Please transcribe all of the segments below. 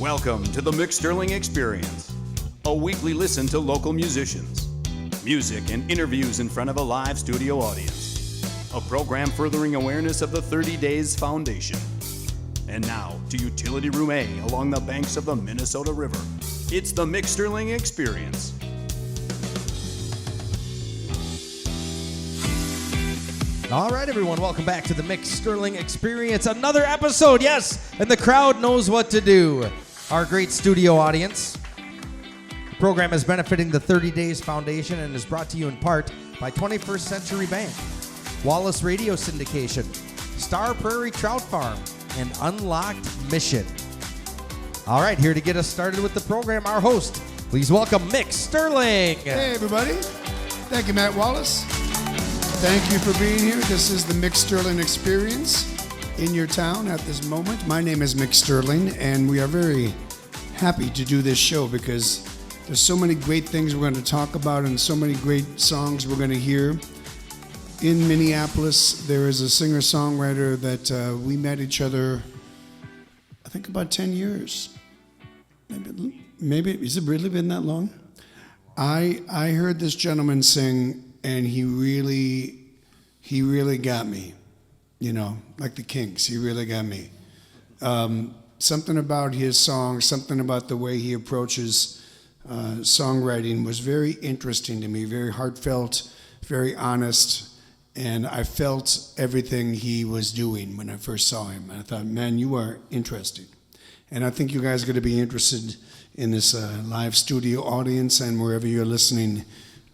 Welcome to the Mick Sterling Experience, a weekly listen to local musicians, music and interviews in front of a live studio audience, a program furthering awareness of the 30 Days Foundation. And now to Utility Room A along the banks of the Minnesota River. It's the Mick Sterling Experience. All right, everyone, welcome back to the Mick Sterling Experience. Another episode, yes, and the crowd knows what to do. Our great studio audience. The program is benefiting the 30 Days Foundation and is brought to you in part by 21st Century Bank, Wallace Radio Syndication, Star Prairie Trout Farm, and Unlocked Mission. All right, here to get us started with the program, our host. Please welcome Mick Sterling. Hey, everybody. Thank you, Matt Wallace. Thank you for being here. This is the Mick Sterling Experience in your town at this moment. My name is Mick Sterling, and we are very happy to do this show because there's so many great things we're going to talk about and so many great songs we're going to hear. In Minneapolis, there is a singer-songwriter that we met each other, I think about 10 years. Maybe, has it really been that long? I heard this gentleman sing, and he really got me, you know, like the Kinks. He really got me. Something about his songs, something about the way he approaches songwriting was very interesting to me, very heartfelt, very honest, and I felt everything he was doing when I first saw him. And I thought, man, you are interesting. And I think you guys are going to be interested in this live studio audience and wherever you're listening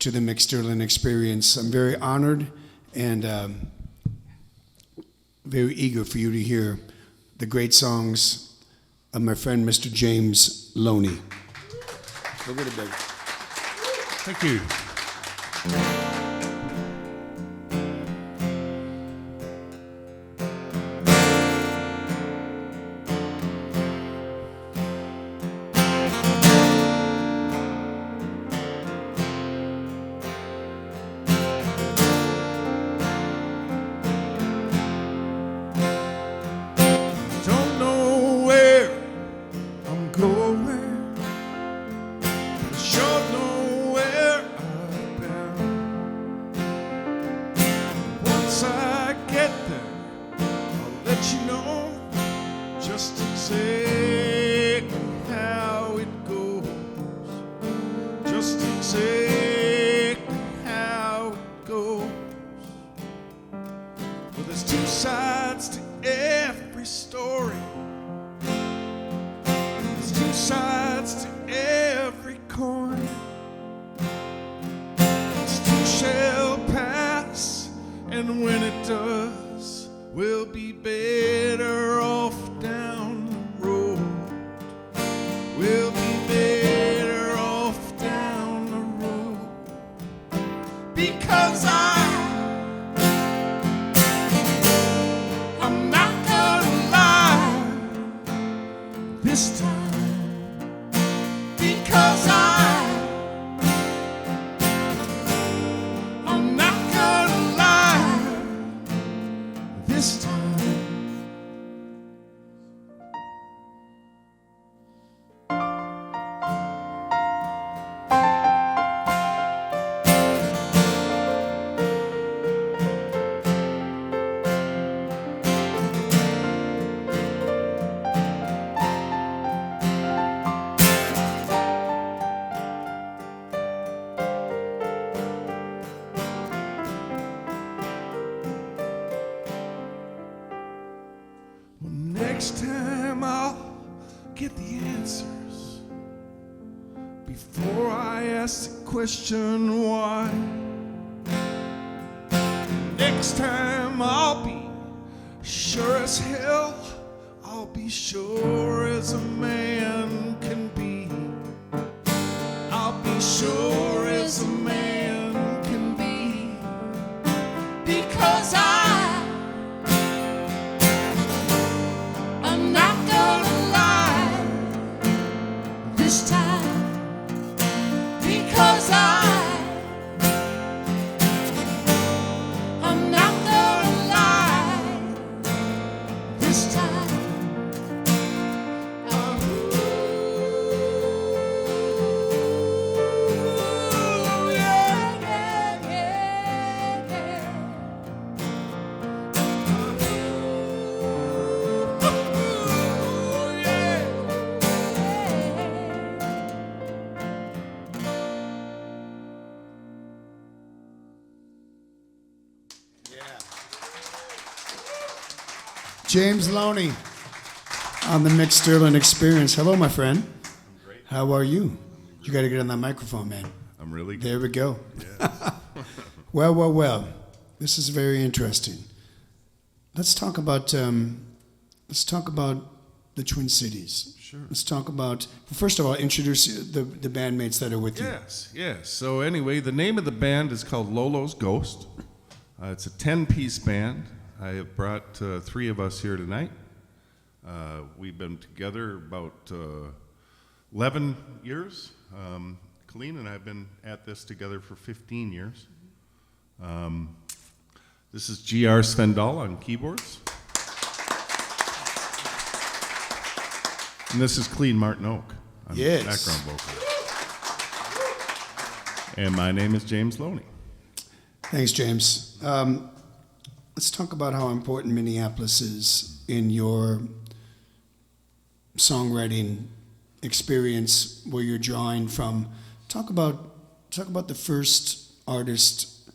to the Mick Sterling Experience. I'm very honored and very eager for you to hear the great songs of my friend Mr. James Loney. Go get it, baby. Thank you. Next time I'll get the answers before I ask the question why. Next time I'll be sure as hell, I'll be sure as a man can be. I'll be sure as a man can be, because I'm not gonna lie this time, because I'm not gonna lie this time. James Loney on the Mick Sterling Experience. Hello, my friend. I'm great. How are you? You got to get on that microphone, man. I'm really good. There we go. Yes. Well. This is very interesting. Let's talk about the Twin Cities. Sure. Let's talk about, first of all, introduce the bandmates that are with you. Yes. So anyway, the name of the band is called Lolo's Ghost. It's a 10-piece band. I have brought 3 of us here tonight. We've been together about 11 years. Colleen and I have been at this together for 15 years. This is G.R. Svendal on keyboards. And this is Colleen Oake on background vocals. And my name is James Loney. Thanks, James. Let's talk about how important Minneapolis is in your songwriting experience, where you're drawing from. Talk about the first artist,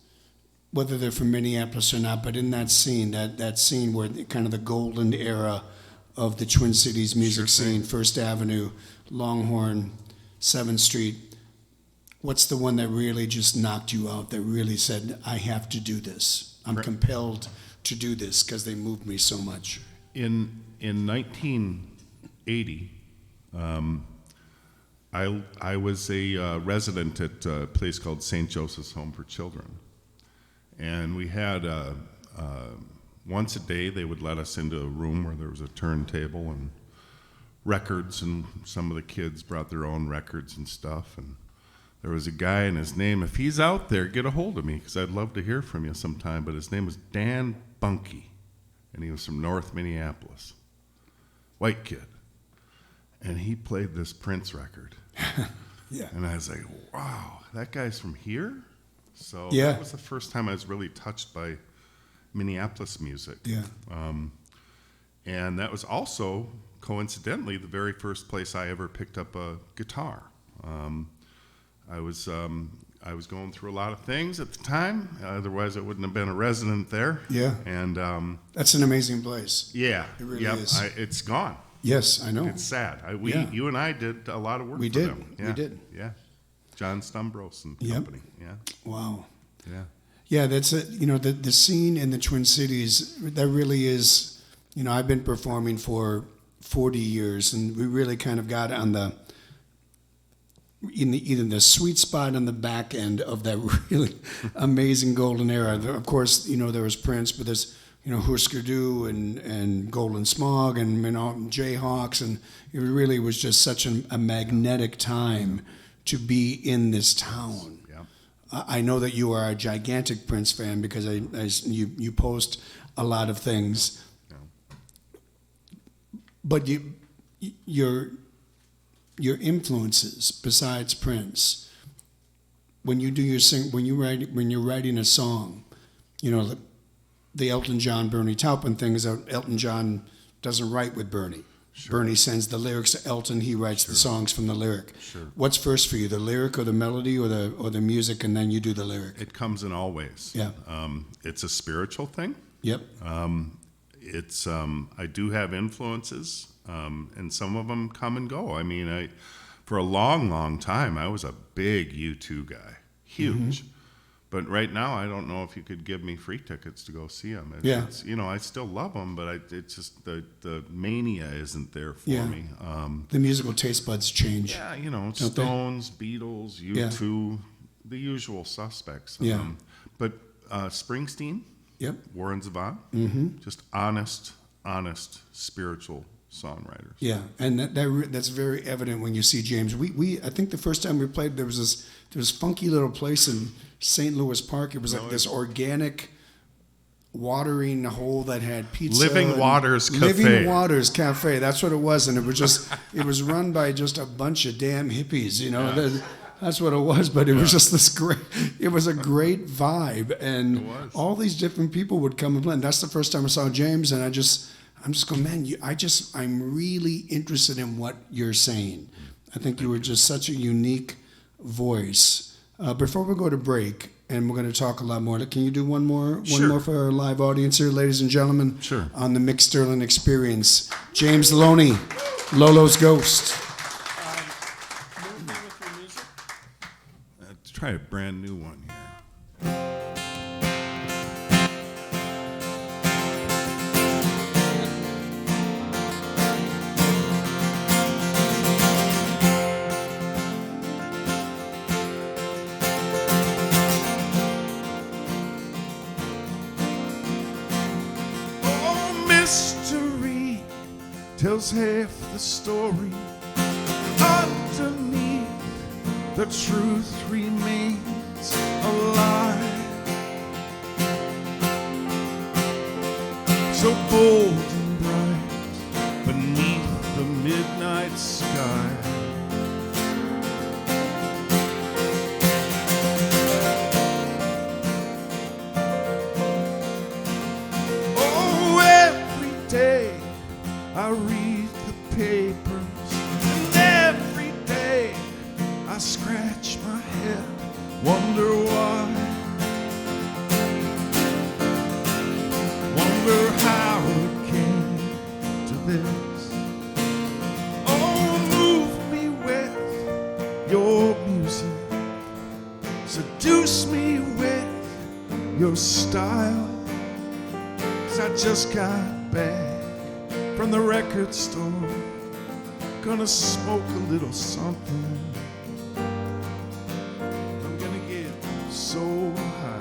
whether they're from Minneapolis or not, but in that scene, that scene where kind of the golden era of the Twin Cities music scene, First Avenue, Longhorn, 7th Street. What's the one that really just knocked you out, that really said, I have to do this? I'm compelled to do this because they moved me so much. In 1980, I was a resident at a place called St. Joseph's Home for Children. And we had, once a day, they would let us into a room where there was a turntable and records, and some of the kids brought their own records and stuff. And there was a guy, and his name, if he's out there, get a hold of me, because I'd love to hear from you sometime, but his name was Dan Bunky, and he was from North Minneapolis. White kid. And he played this Prince record. Yeah. And I was like, wow, that guy's from here? So Yeah. that was the first time I was really touched by Minneapolis music. Yeah. And that was also, coincidentally, the very first place I ever picked up a guitar. I was going through a lot of things at the time. Otherwise, I wouldn't have been a resident there. Yeah. And That's an amazing place. yeah, It really yep, is. It's gone. Yes, I know. It's sad. Yeah. You and I did a lot of work We for did. them. We Yeah. did. Yeah. John Stumbros and Yep. company. Yeah. Wow. Yeah. Yeah, that's it. You know, the scene in the Twin Cities, that really is, you know, I've been performing for 40 years, and we really kind of got on either the sweet spot on the back end of that really amazing golden era. Of course, you know, there was Prince, but there's, you know, Husker Du and Golden Smog and, you know, Jayhawks, and it really was just such a magnetic time to be in this town. Yeah. I know that you are a gigantic Prince fan because you post a lot of things, Yeah. but your influences besides Prince, when you're writing a song, you know, the Elton John Bernie Taupin thing is that Elton John doesn't write with Bernie. Sure. Bernie sends the lyrics to Elton. He writes the songs from the lyric. Sure. What's first for you, the lyric or the melody or the music, and then you do the lyric? It comes in all ways. Yeah. It's a spiritual thing. Yep. I do have influences, and some of them come and go. I mean, for a long time, I was a big U2 guy, huge. Mm-hmm. But right now, I don't know if you could give me free tickets to go see them. Yeah. You know, I still love them, but it's just the mania isn't there for Yeah. me. The musical taste buds change. Yeah, you know, Don't they? Stones, Beatles, Yeah. U2, the usual suspects. Yeah. But Springsteen, Yep. Warren Zevon, just honest, spiritual songwriters. Yeah, and that's very evident when you see James. I think the first time we played, there was this funky little place in St. Louis Park. It was like this organic watering hole that had pizza. Living Waters Cafe. Living Waters Cafe. That's what it was, and it was run by just a bunch of damn hippies. You know, that's what it was. But it was just it was a great vibe, and all these different people would come and play. And that's the first time I saw James, and I'm just going, man. I'm really interested in what you're saying. I think you were just such a unique voice. Before we go to break, and we're going to talk a lot more. Can you do one more Sure. for our live audience here, ladies and gentlemen? Sure. On the Mick Sterling Experience. James Loney, Lolo's Ghost. Let's try a brand new one here. Oh, mystery tells half the story. Underneath, the truth remains alive. So bold and bright beneath the midnight sky. Oh, every day I read the papers, and every day I scratch my head, wonder why, wonder how it came to this. Oh, move me with your music, seduce me with your style. 'Cause I just got back from the record store, gonna smoke a little something. I'm gonna get so high.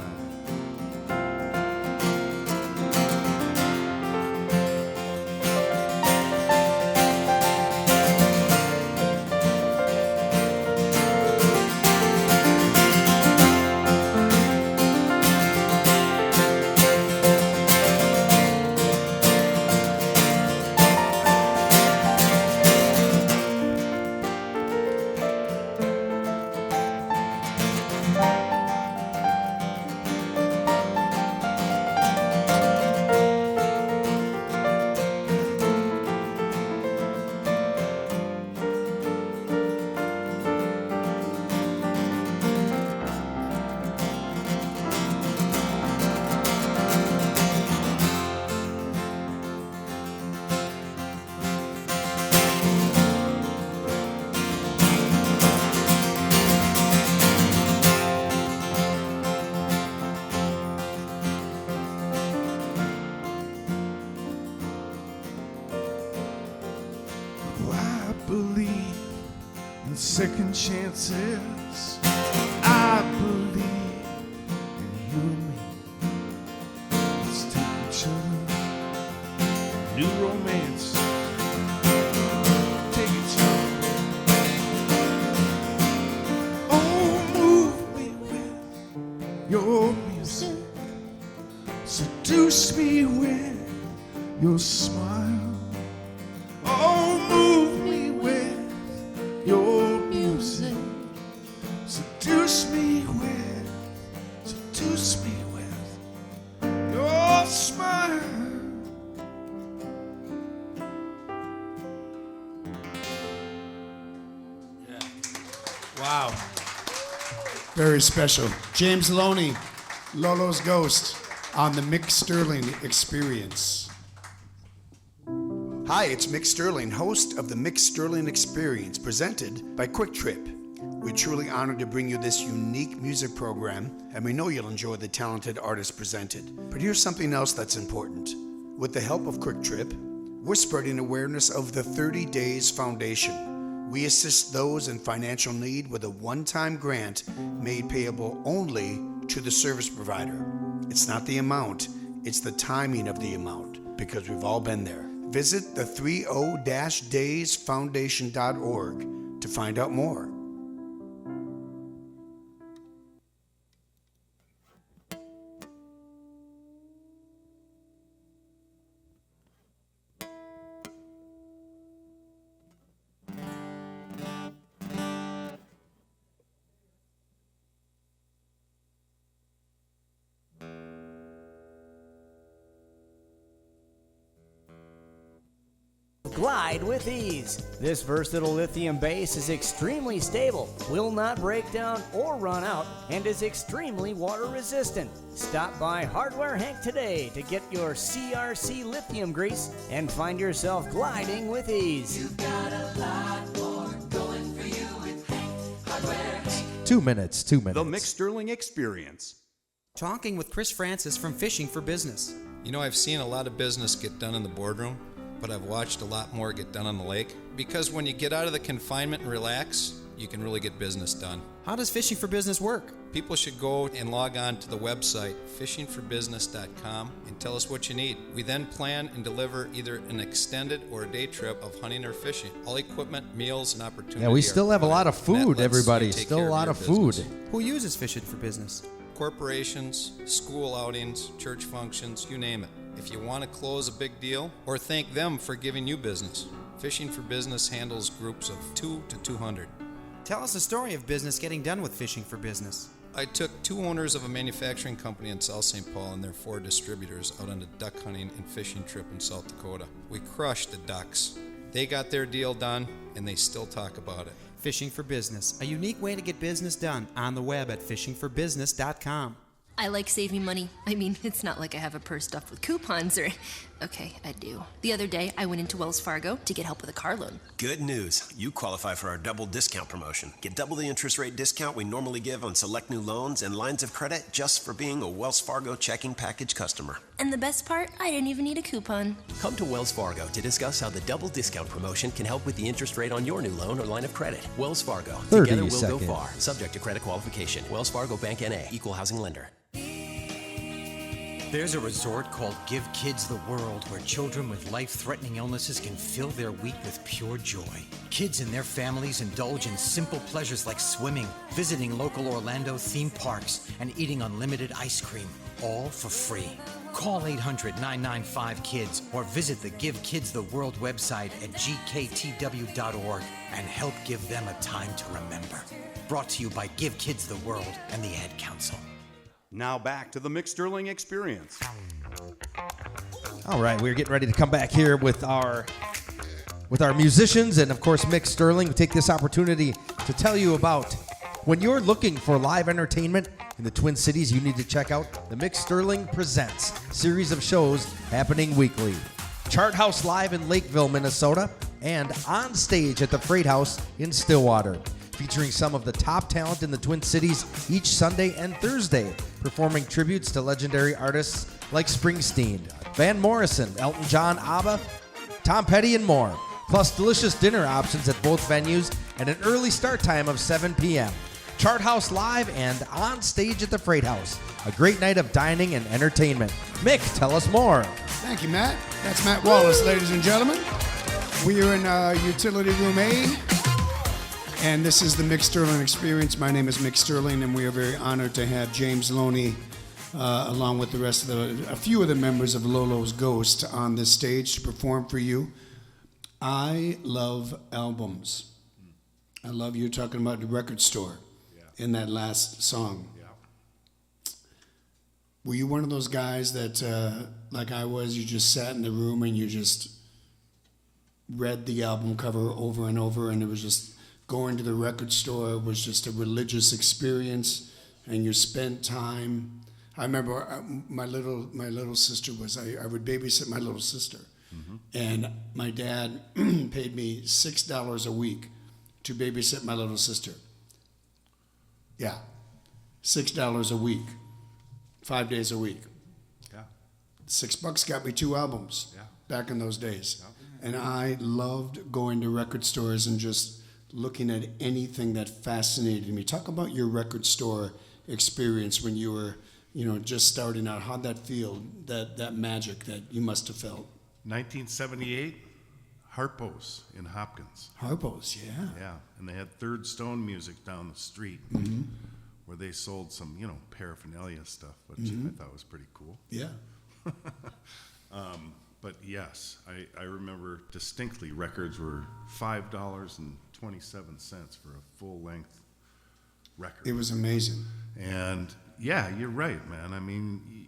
I believe in second chances. I believe in you and me. Let's take each other, new romance. Take each other. Oh, move me with your music. Seduce me with your smile. Oh, move me with your music. Seduce me with your smile. Wow. Very special. James Loney, Lolo's Ghost, on the Mick Sterling Experience. Hi, it's Mick Sterling, host of the Mick Sterling Experience, presented by Quick Trip. We're truly honored to bring you this unique music program, and we know you'll enjoy the talented artists presented. But here's something else that's important. With the help of Quick Trip, we're spreading awareness of the 30 Days Foundation. We assist those in financial need with a one-time grant made payable only to the service provider. It's not the amount, it's the timing of the amount, because we've all been there. Visit the 30-daysfoundation.org to find out more. yourself glide with ease. This versatile lithium base is extremely stable, will not break down or run out, and is extremely water resistant. Stop by Hardware Hank today to get your CRC lithium grease and find yourself gliding with ease. You've got a lot more going for you with Hank. Hardware Hank. 2 minutes. The Mick Sterling Experience. Talking with Chris Francis from Fishing for Business. You know, I've seen a lot of business get done in the boardroom, but I've watched a lot more get done on the lake. Because when you get out of the confinement and relax, you can really get business done. How does Fishing for Business work? People should go and log on to the website, fishingforbusiness.com, and tell us what you need. We then plan and deliver either an extended or a day trip of hunting or fishing. All equipment, meals, and opportunity. Yeah, we still have a lot of food, everybody. Take Still care a lot your of food. business. Who uses Fishing for Business? Corporations, school outings, church functions, you name it. If you want to close a big deal, or thank them for giving you business, Fishing for Business handles groups of 2 to 200. Tell us the story of business getting done with Fishing for Business. I took 2 owners of a manufacturing company in South St. Paul and their 4 distributors out on a duck hunting and fishing trip in South Dakota. We crushed the ducks. They got their deal done, and they still talk about it. Fishing for Business, a unique way to get business done on the web at fishingforbusiness.com. I like saving money. I mean, it's not like I have a purse stuffed with coupons or... Okay, I do. The other day, I went into Wells Fargo to get help with a car loan. Good news. You qualify for our double discount promotion. Get double the interest rate discount we normally give on select new loans and lines of credit just for being a Wells Fargo checking package customer. And the best part, I didn't even need a coupon. Come to Wells Fargo to discuss how the double discount promotion can help with the interest rate on your new loan or line of credit. Wells Fargo. 30 Together we'll seconds. go far. Subject to credit qualification. Wells Fargo Bank N.A. Equal housing lender. There's a resort called Give Kids the World where children with life-threatening illnesses can fill their week with pure joy. Kids and their families indulge in simple pleasures like swimming, visiting local Orlando theme parks, and eating unlimited ice cream, all for free. Call 800-995-KIDS or visit the Give Kids the World website at gktw.org and help give them a time to remember. Brought to you by Give Kids the World and the Ad Council. Now back to the Mick Sterling Experience. All right, we're getting ready to come back here with our musicians and, of course, Mick Sterling. We take this opportunity to tell you about when you're looking for live entertainment in the Twin Cities, you need to check out the Mick Sterling Presents series of shows happening weekly. Chart House Live in Lakeville, Minnesota, and On Stage at the Freight House in Stillwater, featuring some of the top talent in the Twin Cities each Sunday and Thursday, performing tributes to legendary artists like Springsteen, Van Morrison, Elton John, ABBA, Tom Petty, and more. Plus delicious dinner options at both venues and an early start time of 7 p.m. Chart House Live and On Stage at the Freight House. A great night of dining and entertainment. Mick, tell us more. Thank you, Matt. That's Matt Wallace, ladies and gentlemen. We are in Utility Room A, and this is the Mick Sterling Experience. My name is Mick Sterling, and we are very honored to have James Loney, along with the rest of a few of the members of Lolo's Ghost, on this stage to perform for you. I love albums. I love you talking about the record store in that last song. Were you one of those guys that, like I was, you just sat in the room and you just read the album cover over and over, and it was just going to the record store was just a religious experience, and you spent time. I remember my little sister was, I would babysit my little sister, and my dad paid me $6 a week to babysit my little sister. Yeah, $6 a week. 5 days a week. Yeah. $6 got me 2 albums back in those days. Yeah. And I loved going to record stores and just looking at anything that fascinated me. Talk about your record store experience when you were, just starting out. How'd that feel, that magic that you must have felt? 1978, Harpo's in Hopkins. Harpo's, yeah. Yeah, and they had Third Stone Music down the street. Where they sold some, paraphernalia stuff, which I thought was pretty cool. Yeah. But yes, I remember distinctly records were $5.27 for a full-length record. It was amazing. And yeah, you're right, man. I mean,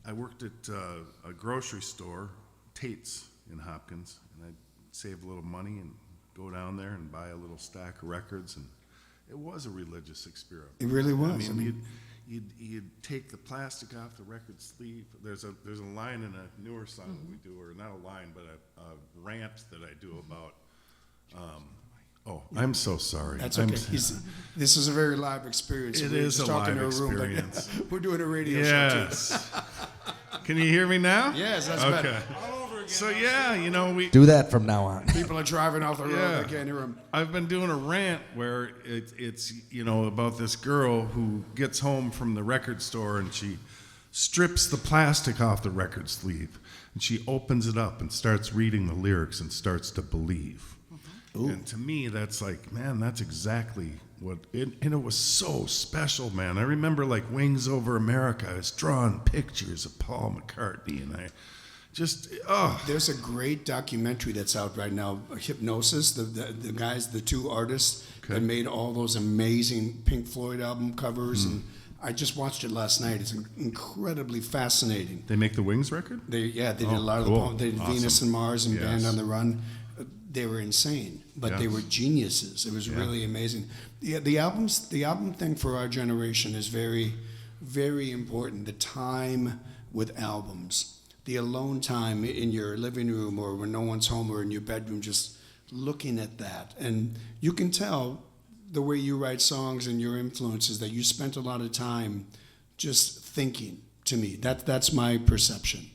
I worked at a grocery store, Tate's in Hopkins, and I'd save a little money and go down there and buy a little stack of records, and it was a religious experience. It really was. I mean, you'd take the plastic off the record sleeve. There's a line in a newer song that we do, or not a line, but a rant that I do about. I'm so sorry. That's okay. This is a very live experience. It We're is just a talking live to a room, but experience. we're doing a radio show Yes. Can you hear me now? Yes, that's okay. better. So yeah, we Do that from now on. People are driving off the road. Yeah. They can't hear them. I've been doing a rant where it's about this girl who gets home from the record store and she strips the plastic off the record sleeve and she opens it up and starts reading the lyrics and starts to believe. Ooh. And to me, that's like, man, that's exactly what and it was so special, man. I remember like Wings Over America. I was drawing pictures of Paul McCartney, and I just There's a great documentary that's out right now, Hypnosis. The guys, the two artists that made all those amazing Pink Floyd album covers, and I just watched it last night. It's incredibly fascinating. They make the Wings record? They did a lot of cool. they did Awesome. Venus and Mars and Yes. Band on the Run. They were insane, but they Yes. were geniuses. It was really amazing. The album thing for our generation is very, very important. The time with albums, the alone time in your living room or when no one's home or in your bedroom, just looking at that. And you can tell the way you write songs and your influences that you spent a lot of time just thinking. To me, that's my perception.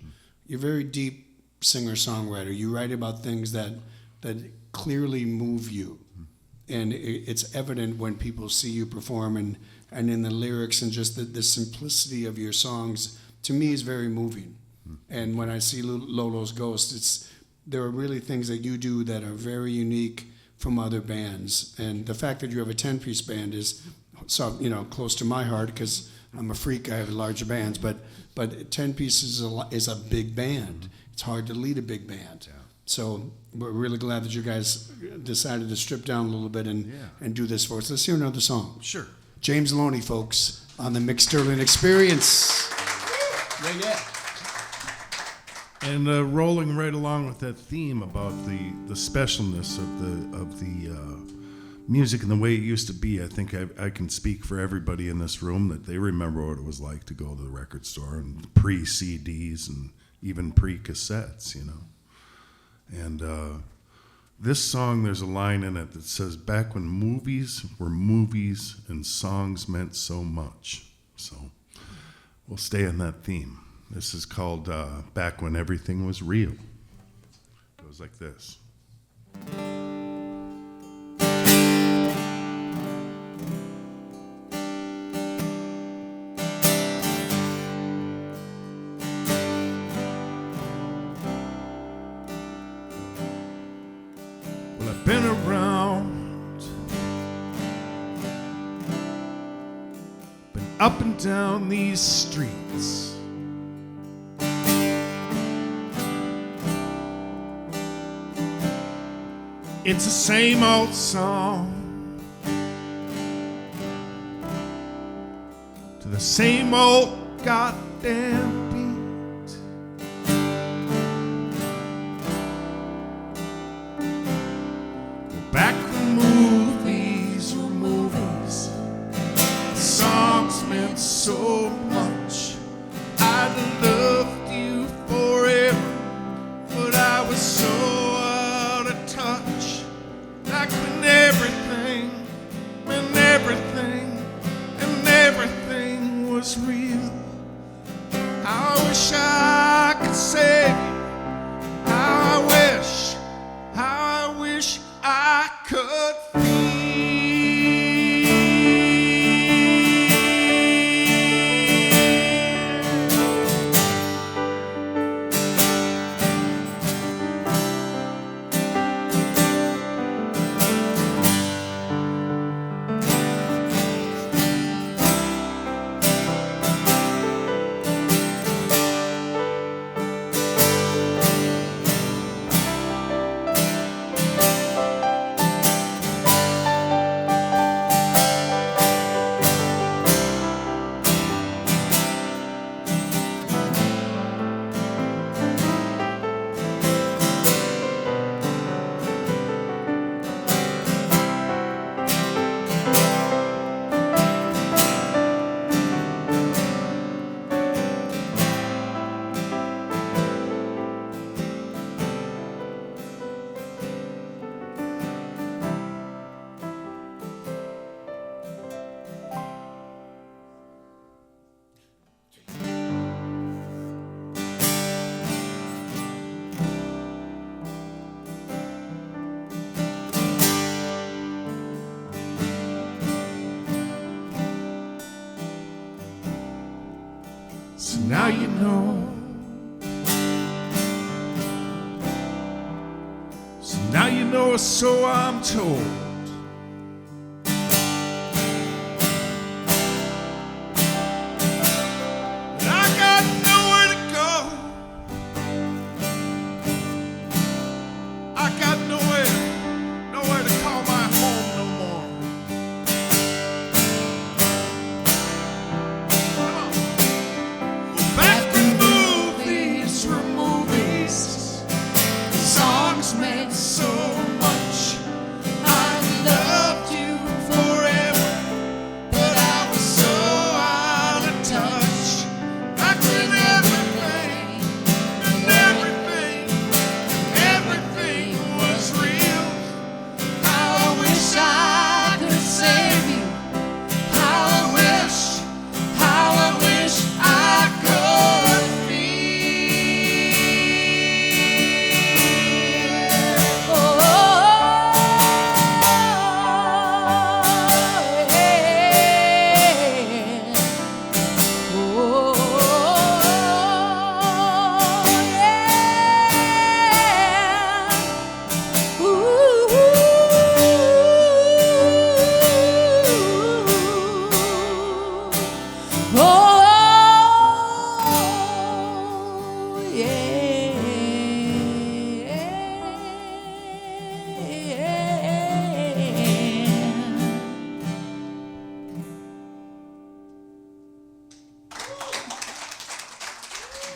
You're a very deep singer-songwriter. You write about things that clearly move you. And it's evident when people see you perform and in the lyrics and just the simplicity of your songs, to me, is very moving. And when I see Lolo's Ghost, there are really things that you do that are very unique from other bands. And the fact that you have a 10-piece band is close to my heart because I'm a freak. I have larger bands, but 10 pieces is a big band. It's hard to lead a big band. Yeah. So we're really glad that you guys decided to strip down a little bit and do this for us. Let's hear another song. Sure. James Loney, folks, on the Mick Sterling Experience. Yeah. And rolling right along with that theme about the specialness of the music and the way it used to be, I think I can speak for everybody in this room that they remember what it was like to go to the record store and pre-CDs and even pre-cassettes, And this song, there's a line in it that says, back when movies were movies and songs meant so much. So we'll stay on that theme. This is called Back When Everything Was Real. It goes like this. Been around, been up and down these streets, it's the same old song to the same old goddamn beat. Back when movies were movies, songs meant so much. I'd loved you forever, but I was so out of touch. Like when everything was real. I you know. So now you know, so I'm told.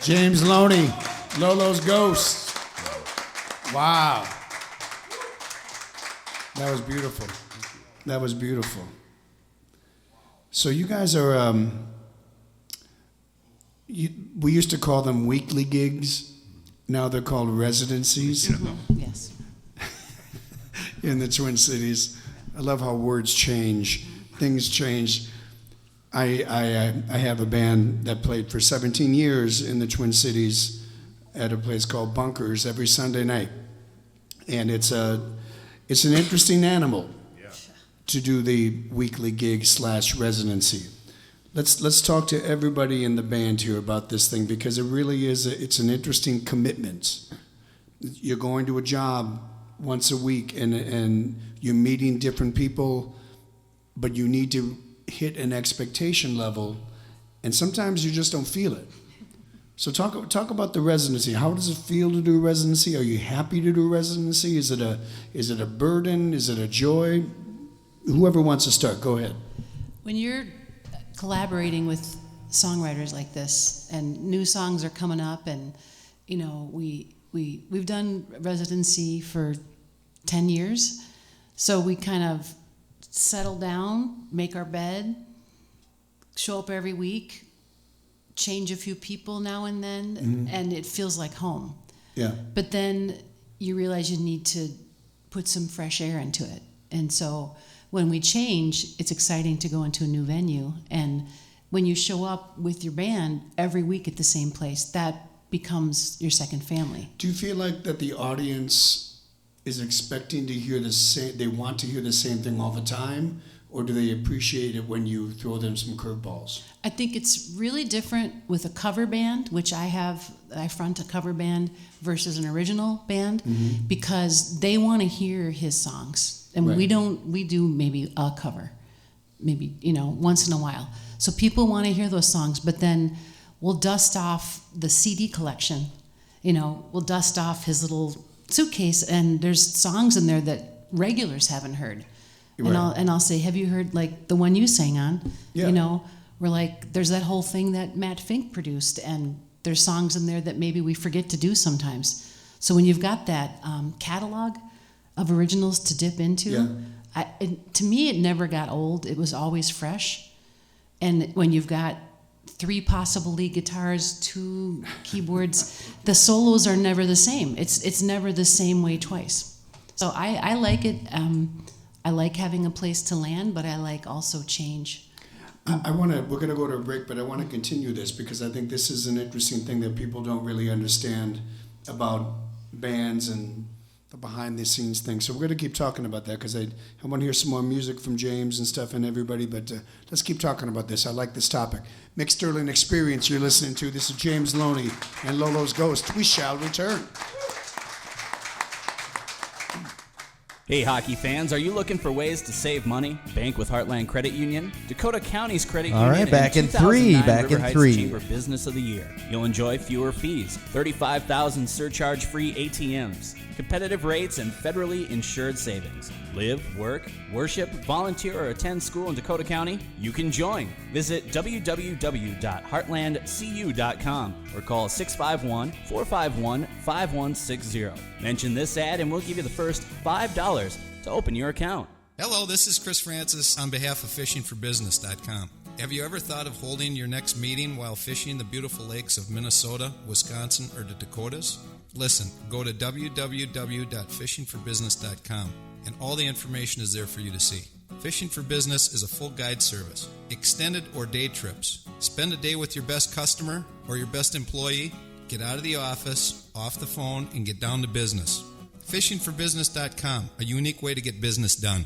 James Loney, Lolo's Ghost. Wow. That was beautiful. That was beautiful. So you guys are, we used to call them weekly gigs. Now they're called residencies. Yes. In the Twin Cities. I love how words change. Things change. I have a band that played for 17 years in the Twin Cities at a place called Bunkers every Sunday night. And it's an interesting animal to do the weekly gig / residency. Let's talk to everybody in the band here about this thing, because it really is it's an interesting commitment. You're going to a job once a week and you're meeting different people, but you need to hit an expectation level, and sometimes you just don't feel it. So talk about the residency. How does it feel to do residency? Are you happy to do residency? Is it a burden? Is it a joy? Whoever wants to start, go ahead. When you're collaborating with songwriters like this, and new songs are coming up, and you know we've done residency for 10 years, so we kind of settle down, make our bed, show up every week, change a few people now and then, and it feels like home. Yeah. But then you realize you need to put some fresh air into it. And so when we change, it's exciting to go into a new venue. And when you show up with your band every week at the same place, that becomes your second family. Do you feel like that the audience is expecting to hear the same, they want to hear the same thing all the time, or do they appreciate it when you throw them some curveballs? I think it's really different with a cover band, which I front a cover band versus an original band, because they want to hear his songs. And Right. we do maybe a cover, maybe, once in a while. So people want to hear those songs, but then we'll dust off the CD collection. We'll dust off his little suitcase, and there's songs in there that regulars haven't heard. Right. And I'll say, have you heard like the one you sang on? Yeah. We're like, there's that whole thing that Matt Fink produced, and there's songs in there that maybe we forget to do sometimes. So when you've got that catalog of originals to dip into, to me it never got old. It was always fresh. And when you've got 3 possible lead guitars, 2 keyboards, the solos are never the same. It's never the same way twice. So I like it. I like having a place to land, but I like also change. We're going to go to a break, but I want to continue this because I think this is an interesting thing that people don't really understand about bands and the behind the scenes thing. So we're going to keep talking about that because I want to hear some more music from James and stuff and everybody, but let's keep talking about this. I like this topic. Mick Sterling Experience you're listening to. This is James Loney and Lolo's Ghost. We shall return. Hey hockey fans, are you looking for ways to save money? Bank with Heartland Credit Union, Dakota County's credit union. All right, back in 2009 River Heights Chamber Business of the Year. You'll enjoy fewer fees, 35,000 surcharge-free ATMs, competitive rates, and federally insured savings. Live, work, worship, volunteer, or attend school in Dakota County? You can join. Visit www.heartlandcu.com or call 651-451-5160. Mention this ad and we'll give you the first $5 to open your account. Hello, this is Chris Francis on behalf of fishingforbusiness.com. Have you ever thought of holding your next meeting while fishing the beautiful lakes of Minnesota, Wisconsin, or the Dakotas? Listen, go to www.fishingforbusiness.com and all the information is there for you to see. Fishing for Business is a full guide service, extended or day trips. Spend a day with your best customer or your best employee. Get out of the office, off the phone, and get down to business. Fishingforbusiness.com, a unique way to get business done.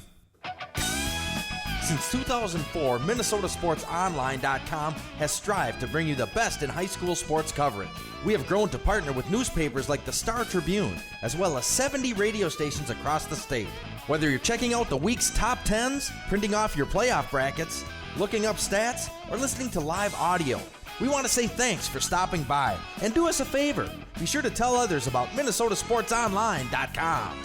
Since 2004, MinnesotaSportsOnline.com has strived to bring you the best in high school sports coverage. We have grown to partner with newspapers like the Star Tribune, as well as 70 radio stations across the state. Whether you're checking out the week's top 10s, printing off your playoff brackets, looking up stats, or listening to live audio, we want to say thanks for stopping by. And do us a favor, be sure to tell others about MinnesotaSportsOnline.com.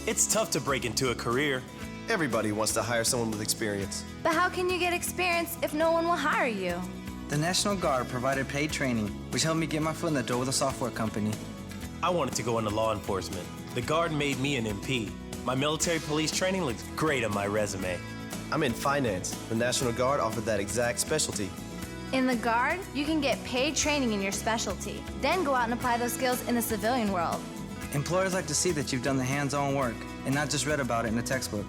It's tough to break into a career. Everybody wants to hire someone with experience. But how can you get experience if no one will hire you? The National Guard provided paid training, which helped me get my foot in the door with a software company. I wanted to go into law enforcement. The Guard made me an MP. My military police training looks great on my resume. I'm in finance. The National Guard offered that exact specialty. In the Guard, you can get paid training in your specialty, then go out and apply those skills in the civilian world. Employers like to see that you've done the hands-on work and not just read about it in a textbook.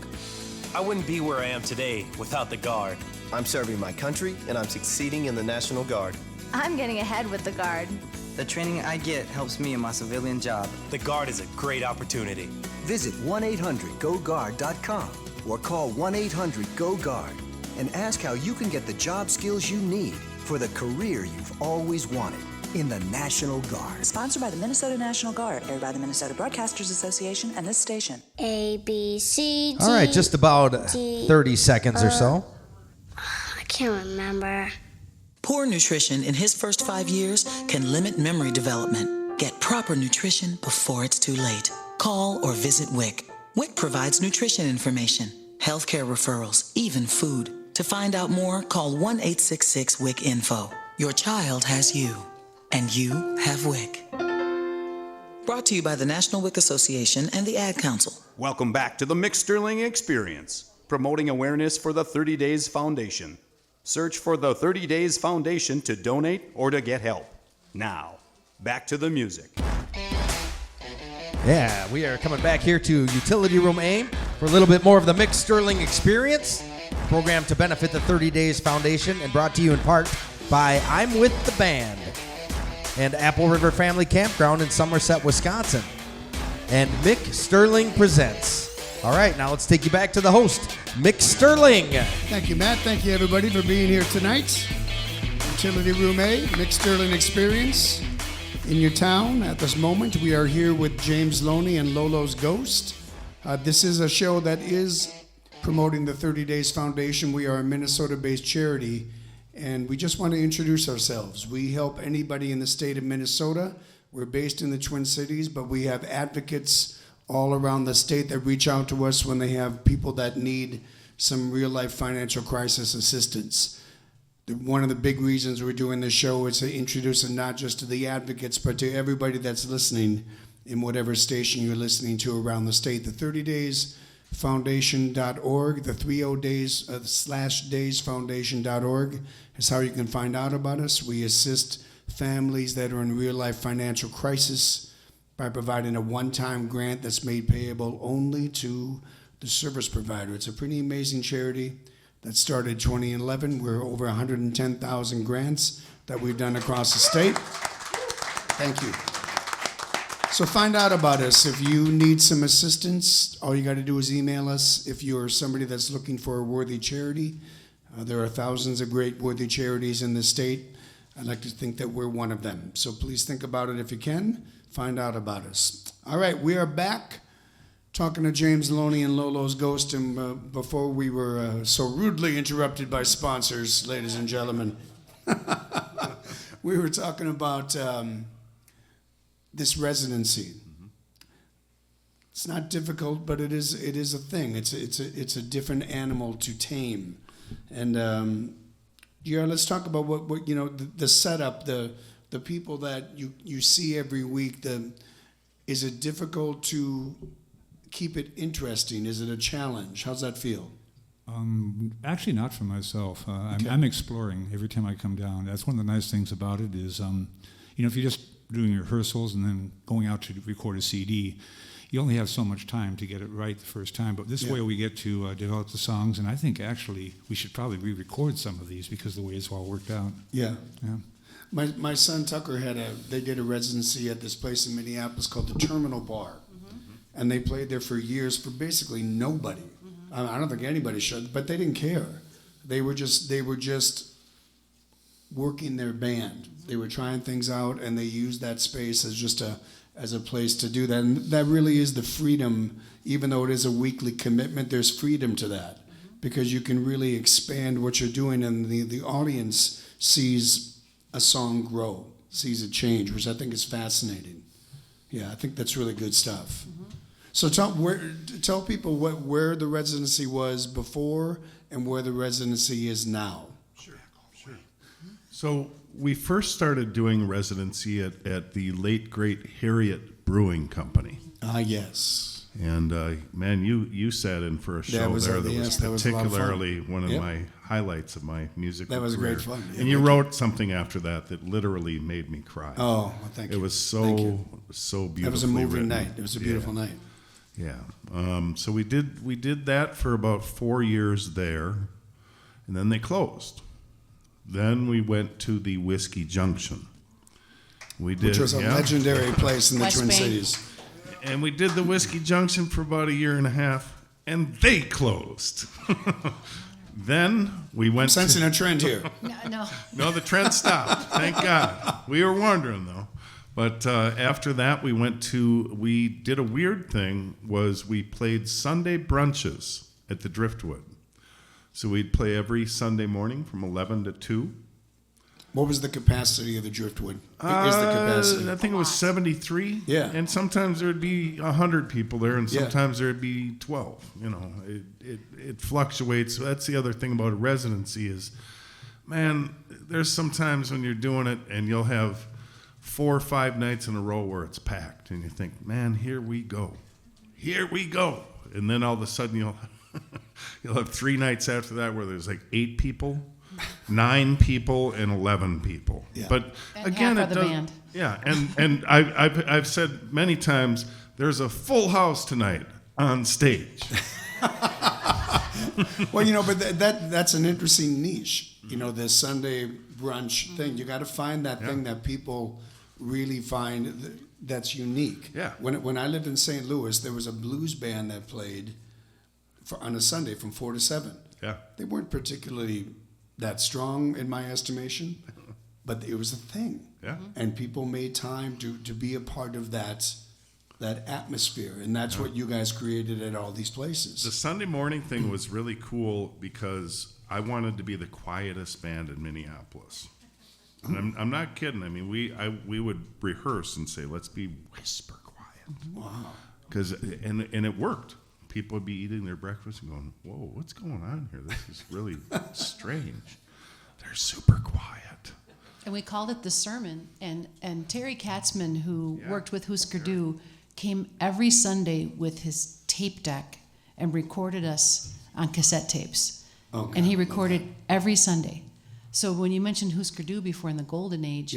I wouldn't be where I am today without the Guard. I'm serving my country and I'm succeeding in the National Guard. I'm getting ahead with the Guard. The training I get helps me in my civilian job. The Guard is a great opportunity. Visit 1-800-GO-GUARD.com or call 1-800-GO-GUARD and ask how you can get the job skills you need for the career you've always wanted in the National Guard. Sponsored by the Minnesota National Guard, aired by the Minnesota Broadcasters Association and this station. A, B, C, D. All right, just about 30 seconds or so. I can't remember. Poor nutrition in his first 5 years can limit memory development. Get proper nutrition before it's too late. Call or visit WIC. WIC provides nutrition information, healthcare referrals, even food. To find out more, call 1-866-WIC-INFO. Your child has you, and you have WIC. Brought to you by the National WIC Association and the Ad Council. Welcome back to the Mick Sterling Experience, promoting awareness for the 30 Days Foundation. Search for the 30 Days Foundation to donate or to get help. Now, back to the music. Yeah, we are coming back here to Utility Room A for a little bit more of the Mick Sterling Experience, program to benefit the 30 Days Foundation and brought to you in part by I'm With the Band and Apple River Family Campground in Somerset, Wisconsin. And Mick Sterling presents. All right, now let's take you back to the host, Mick Sterling. Thank you, Matt. Thank you, everybody, for being here tonight. Utility Room A, Mick Sterling Experience. In your town at this moment, we are here with James Loney and Lolo's Ghost. This is a show that is promoting the 30 Days Foundation. We are a Minnesota-based charity, and we just want to introduce ourselves. We help anybody in the state of Minnesota. We're based in the Twin Cities, but we have advocates all around the state that reach out to us when they have people that need some real-life financial crisis assistance. One of the big reasons we're doing this show is to introduce it not just to the advocates, but to everybody that's listening in whatever station you're listening to around the state. The 30daysfoundation.org, the 30days/daysfoundation.org is how you can find out about us. We assist families that are in real-life financial crisis by providing a one-time grant that's made payable only to the service provider. It's a pretty amazing charity that started 2011. We're over 110,000 grants that we've done across the state. Thank you. So find out about us. If you need some assistance, all you got to do is email us. If you're somebody that's looking for a worthy charity, there are thousands of great worthy charities in the state. I'd like to think that we're one of them. So please think about it if you can. Find out about us. All right, we are back talking to James Loney and Lolo's Ghost. And before we were so rudely interrupted by sponsors, ladies and gentlemen, we were talking about this residency. It's not difficult, but it is a thing. It's a different animal to tame. And let's talk about what the setup, the people that you see every week. Is it difficult to keep it interesting? Is it a challenge? How's that feel? Actually, not for myself. Okay. I'm exploring every time I come down. That's one of the nice things about it is, if you're just doing rehearsals and then going out to record a CD, you only have so much time to get it right the first time. But this way we get to develop the songs, and I think actually we should probably re-record some of these because of the way it's all worked out. Yeah. Yeah. My son Tucker they did a residency at this place in Minneapolis called the Terminal Bar. And they played there for years for basically nobody. I don't think anybody should, but they didn't care. They were just working their band. They were trying things out, and they used that space as a place to do that. And that really is the freedom. Even though it is a weekly commitment, there's freedom to that because you can really expand what you're doing, and the audience sees a song grow, sees it change, which I think is fascinating. Yeah, I think that's really good stuff. So tell people where the residency was before and where the residency is now. Sure. So we first started doing residency at the late great Harriet Brewing Company. Ah, yes. And man, you sat in for a show was particularly one of my highlights of my musical That was career. great fun. And you wrote something after that literally made me cry. Oh, well, thank you. It was so beautiful. That was a moving night. It was a beautiful night. Yeah. So we did that for about 4 years there, and then they closed. Then we went to the Whiskey Junction. Which was a legendary place in the Twin Cities. And we did the Whiskey Junction for about 1.5 years, and they closed. Then we went. I'm sensing a trend here. No, the trend stopped. Thank God. We were wondering though. But after that, we did a weird thing, was we played Sunday brunches at the Driftwood. So we'd play every Sunday morning from 11 to 2. What was the capacity of the Driftwood? Is the capacity? I think it was 73. Yeah. And sometimes there would be 100 people there, and sometimes there would be 12. It fluctuates. That's the other thing about a residency is, man, there's sometimes when you're doing it and you'll have 4 or 5 nights in a row where it's packed, and you think, man, here we go. And then all of a sudden you'll have 3 nights after that where there's like 8 people, 9 people, and 11 people. Yeah. But and again, half it of the does. band. Yeah, and I've said many times there's a full house tonight on stage. Well, but that's an interesting niche. The Sunday brunch thing. You got to find that thing that people really find that's unique. Yeah. When I lived in St. Louis, there was a blues band that played on a Sunday from 4 to 7. Yeah. They weren't particularly that strong in my estimation, but it was a thing. Yeah. And people made time to be a part of that atmosphere, and that's what you guys created at all these places. The Sunday morning thing was really cool because I wanted to be the quietest band in Minneapolis. And I'm not kidding. I mean, we would rehearse and say, let's be whisper quiet. Wow. And it worked. People would be eating their breakfast and going, whoa, what's going on here? This is really strange. They're super quiet. And we called it the sermon. And Terry Katzman, who worked with Husker Du, came every Sunday with his tape deck and recorded us on cassette tapes. Okay. And he recorded every Sunday. So when you mentioned Husker Du before in the golden age,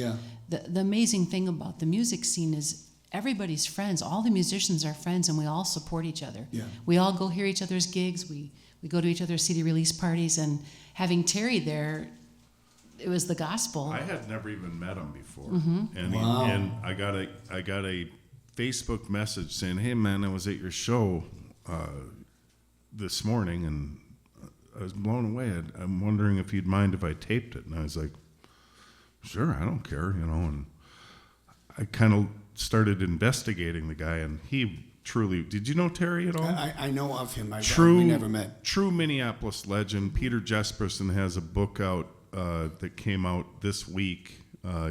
the amazing thing about the music scene is everybody's friends. All the musicians are friends, and we all support each other. Yeah. We all go hear each other's gigs. We go to each other's CD release parties. And having Terry there, it was the gospel. I had never even met him before, Mhm. and Wow. and I got a Facebook message saying, "Hey man, I was at your show this morning and I was blown away. I'm wondering if you'd mind if I taped it." And I was like, "Sure, I don't care," And I kind of started investigating the guy, and he truly, did you know Terry at all? I know of him. We never met. True Minneapolis legend. Peter Jesperson has a book out that came out this week.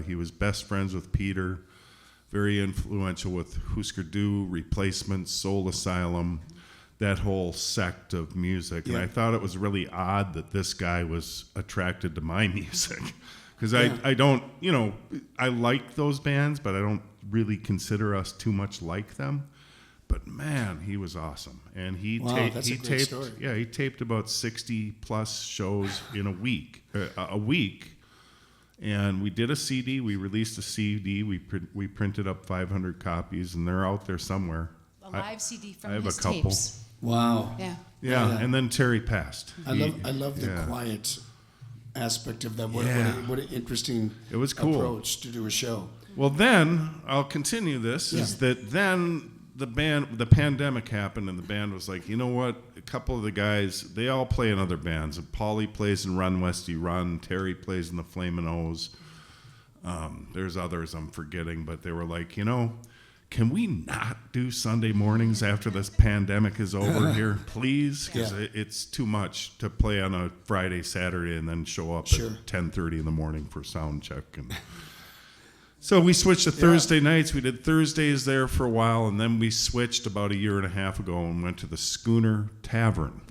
He was best friends with Peter, very influential with Husker Du, Replacements, Soul Asylum, that whole sect of music. And I thought it was really odd that this guy was attracted to my music. Because I don't, I like those bands, but I don't really consider us too much like them. But man, he was awesome, and he taped about 60 plus shows in a week, and we did a CD. We released a CD. We printed up 500 copies, and they're out there somewhere. A live CD from I have his a couple. tapes. Wow. Yeah. And then Terry passed. I love the quiet aspect of that. What an interesting it was cool approach to do a show. Well, then I'll continue this. Is that then the pandemic happened, and the band was like, you know what? A couple of the guys, they all play in other bands. Paulie plays in Run Westy Run. Terry plays in the Flamin' O's. There's others I'm forgetting, but they were like, can we not do Sunday mornings after this pandemic is over here, please? Because it's too much to play on a Friday, Saturday, and then show up at 10:30 in the morning for sound check. And so we switched to Thursday nights. We did Thursdays there for a while, and then we switched about a year and a half ago and went to the Schooner Tavern.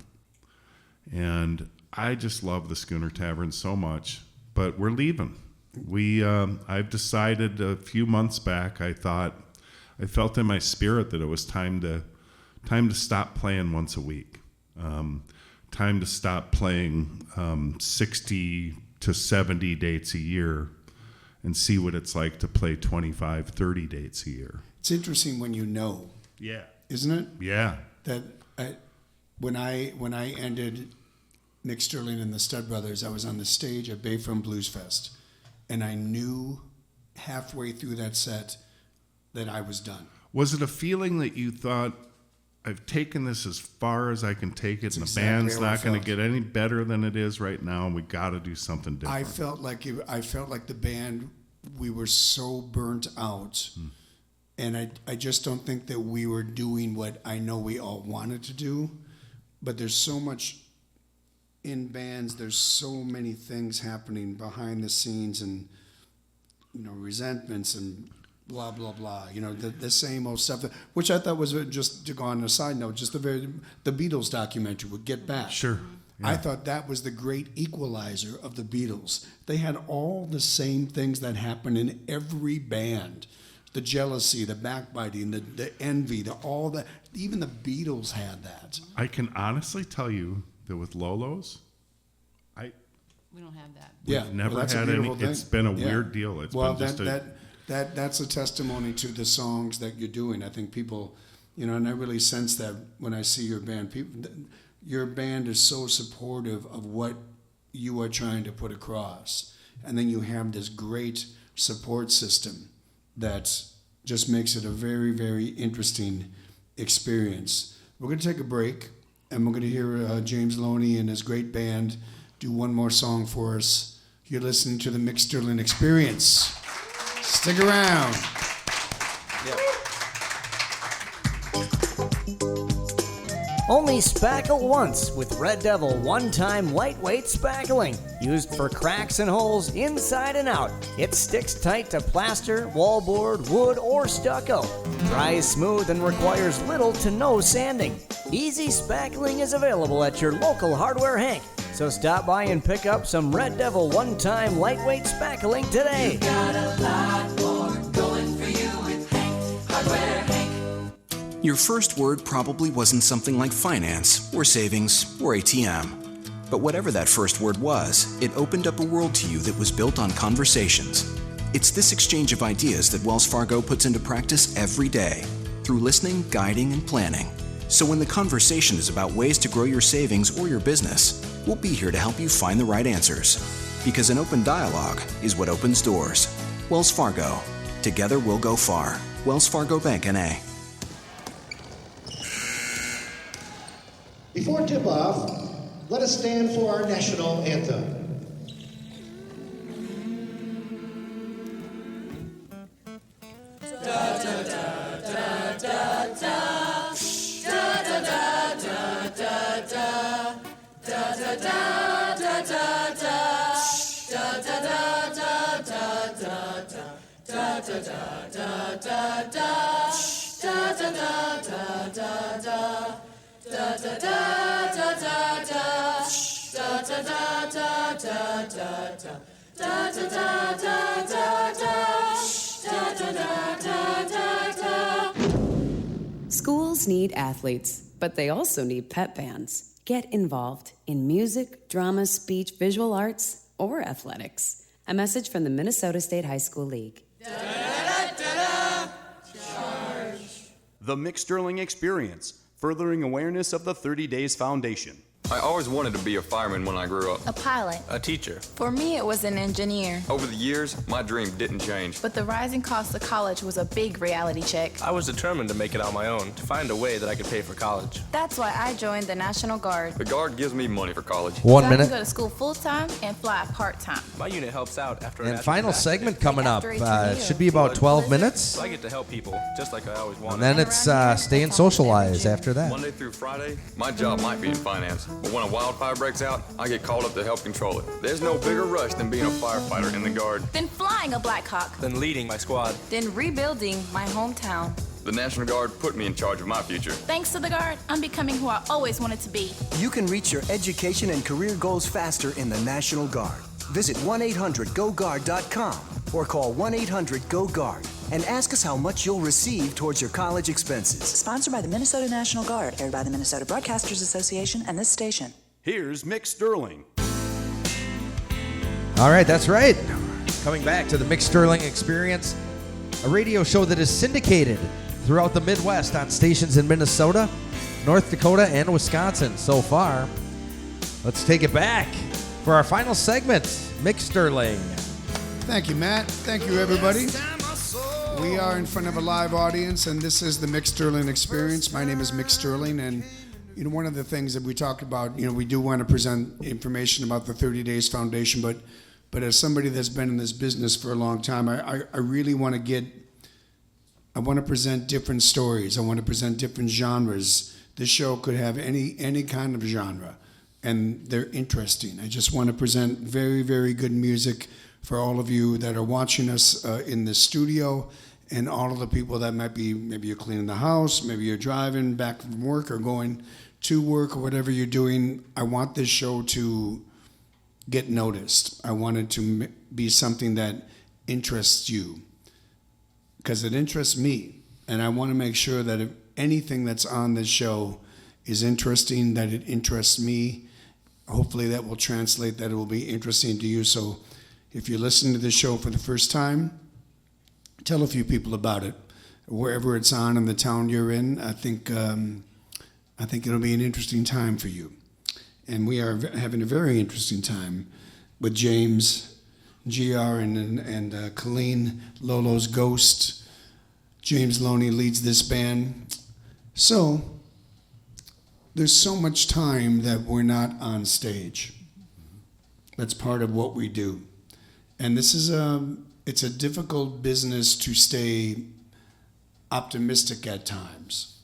And I just love the Schooner Tavern so much, but we're leaving. I've decided a few months back, I felt in my spirit that it was time to stop playing once a week. Time to stop playing 60 to 70 dates a year and see what it's like to play 25, 30 dates a year. It's interesting when Yeah. Isn't it? Yeah. That when I ended Mick Sterling and the Stud Brothers, I was on the stage at Bayfront Blues Fest, and I knew halfway through that set that I was done. Was it a feeling that you thought, I've taken this as far as I can take it, and the band's not going to get any better than it is right now, and we got to do something different? I felt like the band, we were so burnt out, and I just don't think that we were doing what I know we all wanted to do. But there's so much in bands. There's so many things happening behind the scenes, and resentments and blah blah blah, the same old stuff, which I thought was, just to go on a side note, just the Beatles documentary would Get Back. Sure. Yeah. I thought that was the great equalizer of the Beatles. They had all the same things that happen in every band: the jealousy, the backbiting, the envy, all that. Even the Beatles had that. I can honestly tell you that with Lolo's, we don't have that. We've never had any. It's been a weird deal. It's been just that's a testimony to the songs that you're doing. I think people, and I really sense that when I see your band. Your band is so supportive of what you are trying to put across. And then you have this great support system that just makes it a very, very interesting experience. We're going to take a break, and we're going to hear James Loney and his great band do one more song for us. You're listening to the Mick Sterling Experience. Stick around. Only spackle once with Red Devil one-time lightweight spackling. Used for cracks and holes inside and out. It sticks tight to plaster, wallboard, wood, or stucco. Dries smooth and requires little to no sanding. Easy spackling is available at your local Hardware Hank. So stop by and pick up some Red Devil one-time lightweight spackling today. You've got a lot more going for you with Hank, Hardware Hank. Your first word probably wasn't something like finance, or savings, or ATM. But whatever that first word was, it opened up a world to you that was built on conversations. It's this exchange of ideas that Wells Fargo puts into practice every day, through listening, guiding, and planning. So when the conversation is about ways to grow your savings or your business, we'll be here to help you find the right answers. Because an open dialogue is what opens doors. Wells Fargo. Together we'll go far. Wells Fargo Bank, N.A. Before tip-off, let us stand for our national anthem. Schools need athletes, but they also need pep bands. Get involved in music, drama, speech, visual arts, or athletics. A message from the Minnesota State High School League. The Mick Sterling Experience, furthering awareness of the 30 Days Foundation. I always wanted to be a fireman when I grew up. A pilot. A teacher. For me, it was an engineer. Over the years, my dream didn't change. But the rising cost of college was a big reality check. I was determined to make it on my own, to find a way that I could pay for college. That's why I joined the National Guard. The Guard gives me money for college. 1 so minute. I can go to school full-time and fly part-time. My unit helps out after And final segment coming up. Should be about 12 minutes. So I get to help people, just like I always wanted. And then it's stay and socialize after that. Monday through Friday, my job might be in finance, but when a wildfire breaks out, I get called up to help control it. There's no bigger rush than being a firefighter in the Guard. Then flying a Black Hawk. Then leading my squad. Then rebuilding my hometown. The National Guard put me in charge of my future. Thanks to the Guard, I'm becoming who I always wanted to be. You can reach your education and career goals faster in the National Guard. Visit 1-800-GO-GUARD.com or call 1-800-GO-GUARD and ask us how much you'll receive towards your college expenses. Sponsored by the Minnesota National Guard, aired by the Minnesota Broadcasters Association and this station. Here's Mick Sterling. All right, that's right. Coming back to the Mick Sterling Experience, a radio show that is syndicated throughout the Midwest on stations in Minnesota, North Dakota, and Wisconsin so far. Let's take it back for our final segment, Mick Sterling. Thank you, Matt. Thank you, everybody. We are in front of a live audience, and this is the Mick Sterling Experience. My name is Mick Sterling, and one of the things that we talked about, we do want to present information about the 30 Days Foundation, but as somebody that's been in this business for a long time, I really want to present different stories. I want to present different genres. This show could have any kind of genre, and they're interesting. I just want to present very, very good music for all of you that are watching us in the studio, and all of the people that maybe you're cleaning the house, maybe you're driving back from work or going to work or whatever you're doing. I want this show to get noticed. I want it to be something that interests you, because it interests me, and I want to make sure that if anything that's on this show is interesting, that it interests me. Hopefully that will translate, that it will be interesting to you. So if you're listening to this show for the first time, tell a few people about it. Wherever it's on in the town you're in, I think it'll be an interesting time for you. And we are having a very interesting time with James, GR, and Colleen, Lolo's Ghost. James Loney leads this band. So there's so much time that we're not on stage. That's part of what we do. And this is it's a difficult business to stay optimistic at times.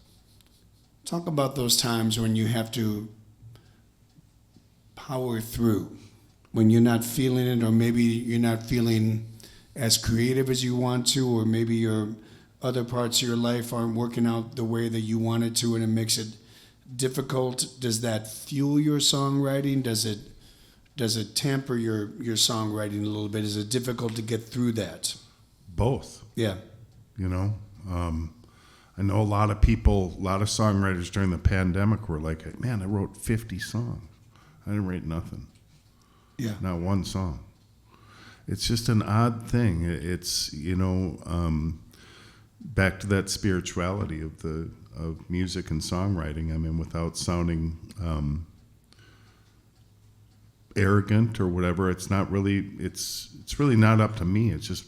Talk about those times when you have to power through, when you're not feeling it, or maybe you're not feeling as creative as you want to, or maybe your other parts of your life aren't working out the way that you want it to, and it makes it difficult. Does that fuel your songwriting? Does it temper your songwriting a little bit? Is it difficult to get through that? Both. Yeah. I know a lot of people, a lot of songwriters during the pandemic were like, man, I wrote 50 songs. I didn't write nothing. Yeah. Not one song. It's just an odd thing. It's, back to that spirituality of music and songwriting. I mean, without sounding arrogant or whatever. It's not really. It's really not up to me. It's just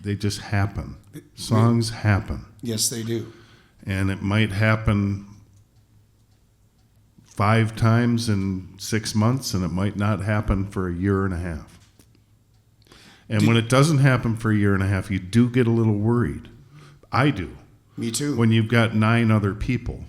they just happen. Songs happen. Yes, they do. And it might happen 5 times in 6 months, and it might not happen for a year and a half. And when it doesn't happen for a year and a half, you do get a little worried. I do. Me too. When you've got 9 other people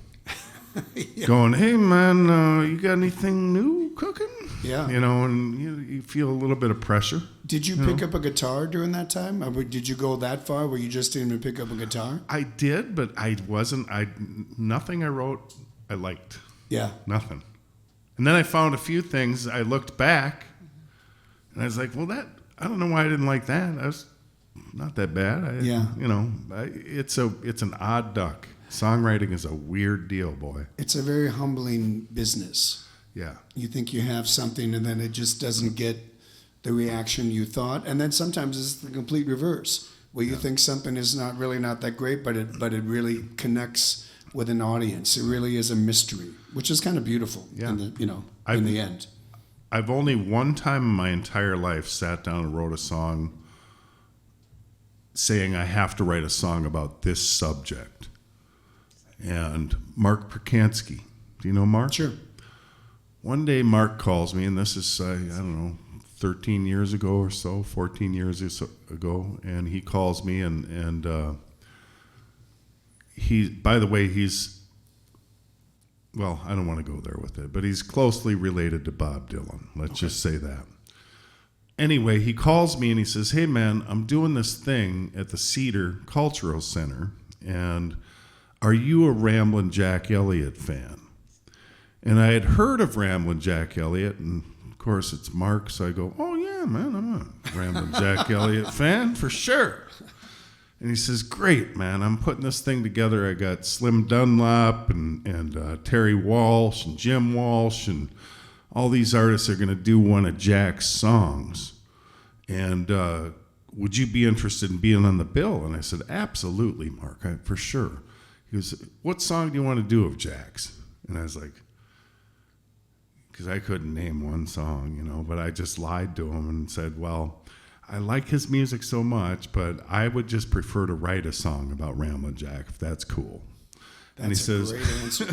going, hey, man, you got anything new cooking? Yeah. You know, and you feel a little bit of pressure. Did you pick up a guitar during that time? Or did you go that far where you just didn't even pick up a guitar? I did, but I wasn't. Nothing I wrote I liked. Yeah. Nothing. And then I found a few things. I looked back, and I was like, well, I don't know why I didn't like that. That was not that bad. It's an odd duck. Songwriting is a weird deal, boy. It's a very humbling business. Yeah. You think you have something, and then it just doesn't get the reaction you thought. And then sometimes it's the complete reverse, where you think something is not that great, but it really connects with an audience. It really is a mystery, which is kind of beautiful. Yeah. In the end. I've only one time in my entire life sat down and wrote a song saying I have to write a song about this subject. And Mark Perkansky. Do you know Mark? Sure. One day Mark calls me, and this is, 13 years ago or so, 14 years ago, and he calls me, and he, by the way, well, I don't want to go there with it, but he's closely related to Bob Dylan. Let's just say that. Anyway, he calls me and he says, hey, man, I'm doing this thing at the Cedar Cultural Center, and are you a Ramblin' Jack Elliott fan? And I had heard of Ramblin' Jack Elliott, and of course it's Mark, so I go, oh, yeah, man, I'm a Ramblin' Jack Elliott fan for sure. And he says, great, man, I'm putting this thing together. I got Slim Dunlop and Terry Walsh and Jim Walsh, and all these artists are going to do one of Jack's songs. And would you be interested in being on the bill? And I said, absolutely, Mark, for sure. He goes, what song do you want to do of Jack's? And I was like, because I couldn't name one song, but I just lied to him and said, well, I like his music so much, but I would just prefer to write a song about Ramblin' Jack, if that's cool. And he says, great answer.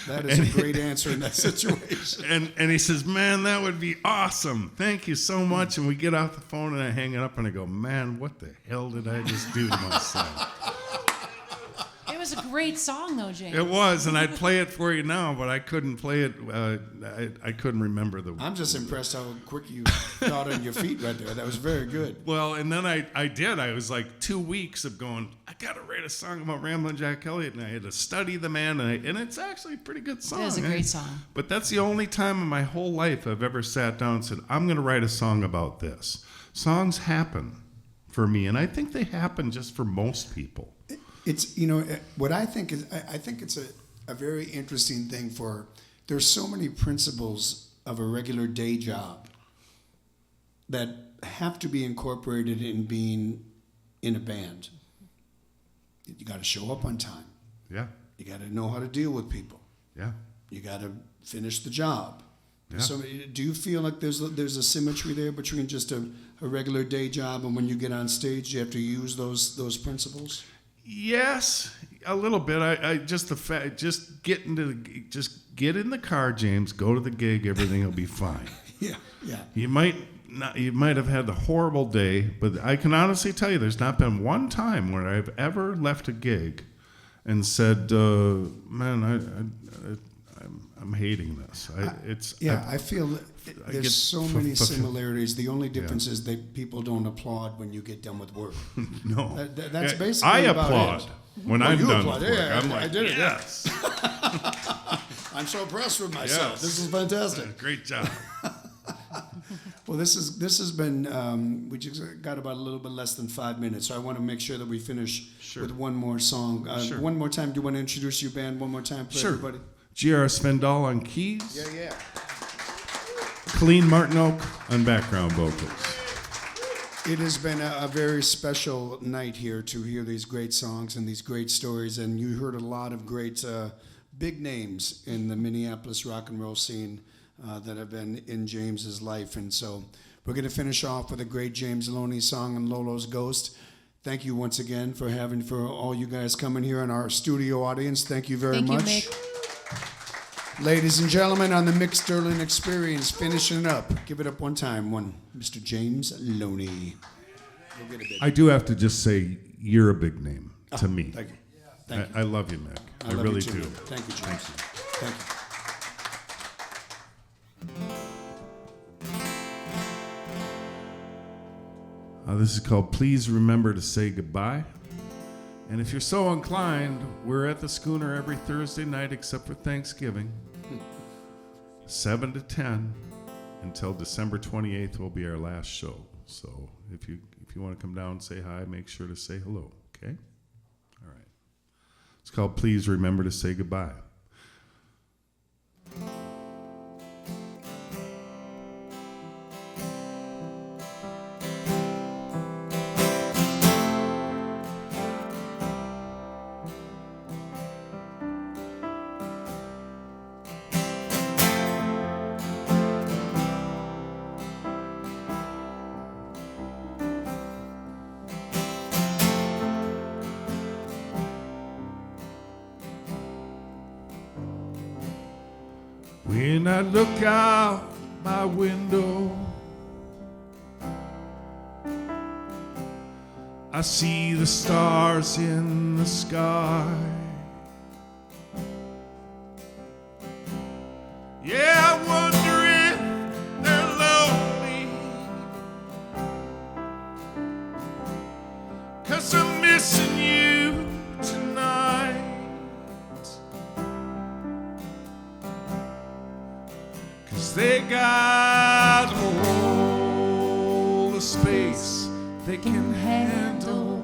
That is a great answer in that situation. And he says, man, that would be awesome. Thank you so much. And we get off the phone, and I hang it up, and I go, man, what the hell did I just do to myself? It was a great song, though, James. It was, and I'd play it for you now, but I couldn't play it. I couldn't remember the. I'm just impressed how quick you thought on your feet right there. That was very good. Well, and then I did. I was like 2 weeks of going, I got to write a song about Ramblin' Jack Elliott, and I had to study the man, and it's actually a pretty good song. It is a great song. But that's the only time in my whole life I've ever sat down and said, I'm going to write a song about this. Songs happen for me, and I think they happen just for most people. It's, what I think is, I think it's a very interesting thing there's so many principles of a regular day job that have to be incorporated in being in a band. You got to show up on time. Yeah. You got to know how to deal with people. Yeah. You got to finish the job. Yeah. So do you feel like there's a symmetry there between just a regular day job and when you get on stage, you have to use those principles? Yes, a little bit. Just get in the car, James. Go to the gig. Everything will be fine. Yeah. You might have had a horrible day, but I can honestly tell you, there's not been one time where I've ever left a gig and said, "Man, I'm hating this." I feel that there's so many similarities. The only difference is that people don't applaud when you get done with work. No, that's basically I about applaud it. when I'm done with work. Yeah, I'm like, I did it. Yes. I'm so impressed with myself. Yes. This is fantastic. Great job. Well, this has been. We just got about a little bit less than 5 minutes, so I want to make sure that we finish with one more song. Sure. One more time. Do you want to introduce your band one more time, please, everybody? G.R. Svendal on keys. Yeah. Colleen Oake on background vocals. It has been a very special night here to hear these great songs and these great stories, and you heard a lot of great big names in the Minneapolis rock and roll scene that have been in James's life. And so we're going to finish off with a great James Loney song and Lolo's Ghost. Thank you once again for all you guys coming here and our studio audience. Thank you very much. Thank you, Mick. Ladies and gentlemen, on the Mick Sterling Experience, finishing it up. Give it up one time. Mr. James Loney. I do have to just say, you're a big name to me. Thank you. Thank you. I love you, Mick. I love really you too. do. Thank you, James. Thank you. This is called Please Remember to Say Goodbye. And if you're so inclined, we're at the Schooner every Thursday night except for Thanksgiving. 7 to 10 until December 28th will be our last show. So if you want to come down and say hi, make sure to say hello, okay? All right. It's called Please Remember to Say Goodbye. When I look out my window, I see the stars in the sky. Yeah, I wonder if they're lonely, 'cause I'm missing you tonight. They got all the space they can handle.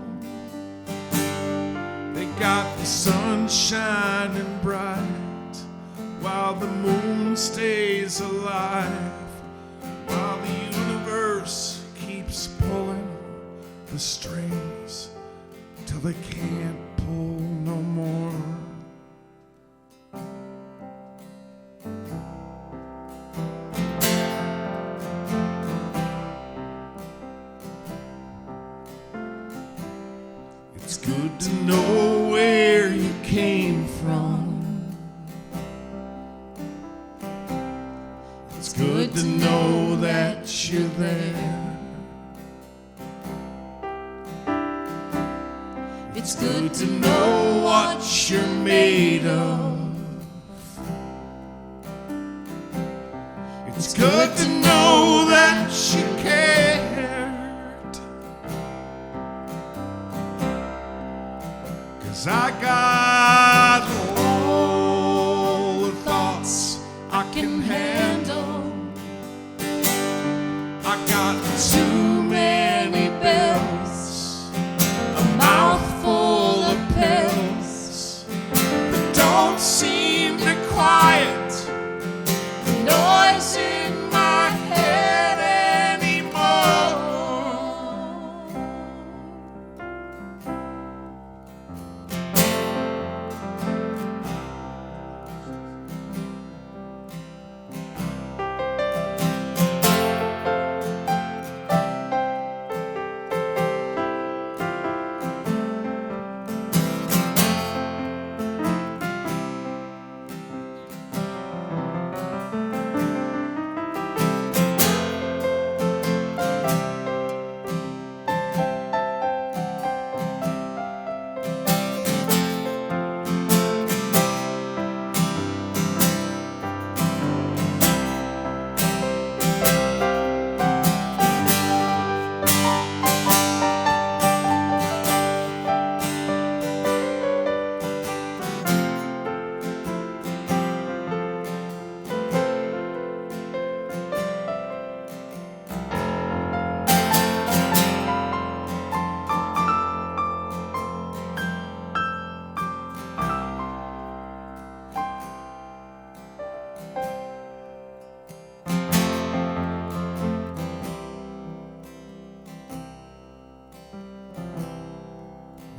They got the sun shining bright while the moon stays alive, while the universe keeps pulling the strings till they can't pull no more. It's good to know where you came from. It's good to know that you're there. It's good to know what you're made of. It's good to know that you cared. 'Cause I got all the thoughts I can handle. I got too many bells, a mouthful of pills that don't seem to quiet the noise in my head anymore.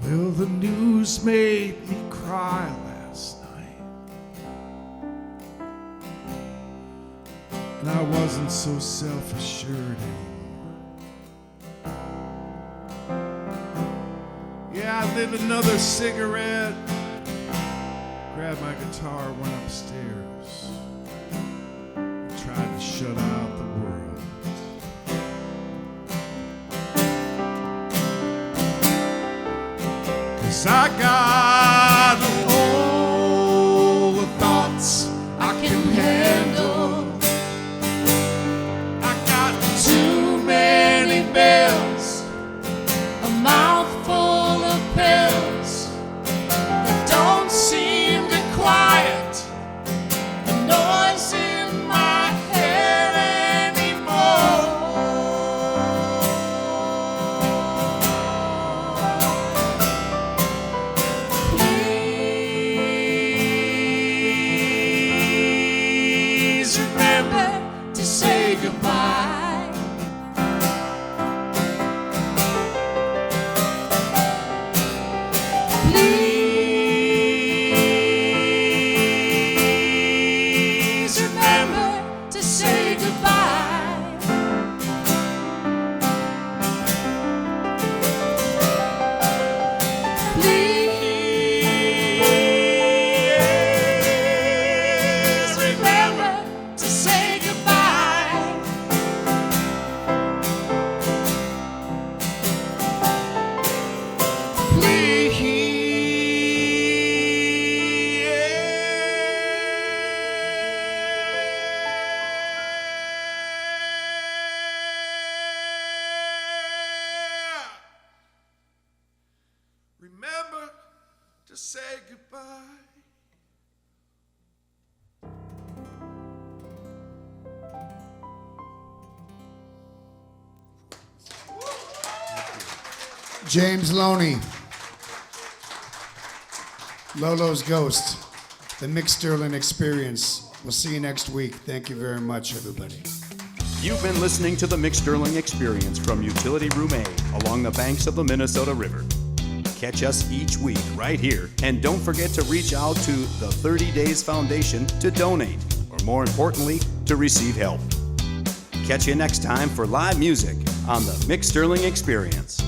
Well, the news made me cry last night. I wasn't so self-assured anymore. Yeah, I lit another cigarette, grabbed my guitar, went upstairs, and tried to shut out the world. 'Cause I got all the thoughts I can handle. I got too many bells, a mouthful of pills that don't seem to quiet the noise in my head anymore. Please remember to say goodbye. Please remember to say goodbye. Please remember to say goodbye. Remember to say goodbye. James Loney, Lolo's Ghost, the Mick Sterling Experience. We'll see you next week. Thank you very much, everybody. You've been listening to the Mick Sterling Experience from Utility Room A along the banks of the Minnesota River. Catch us each week right here, and don't forget to reach out to the 30 Days Foundation to donate, or more importantly, to receive help. Catch you next time for live music on the Mick Sterling Experience.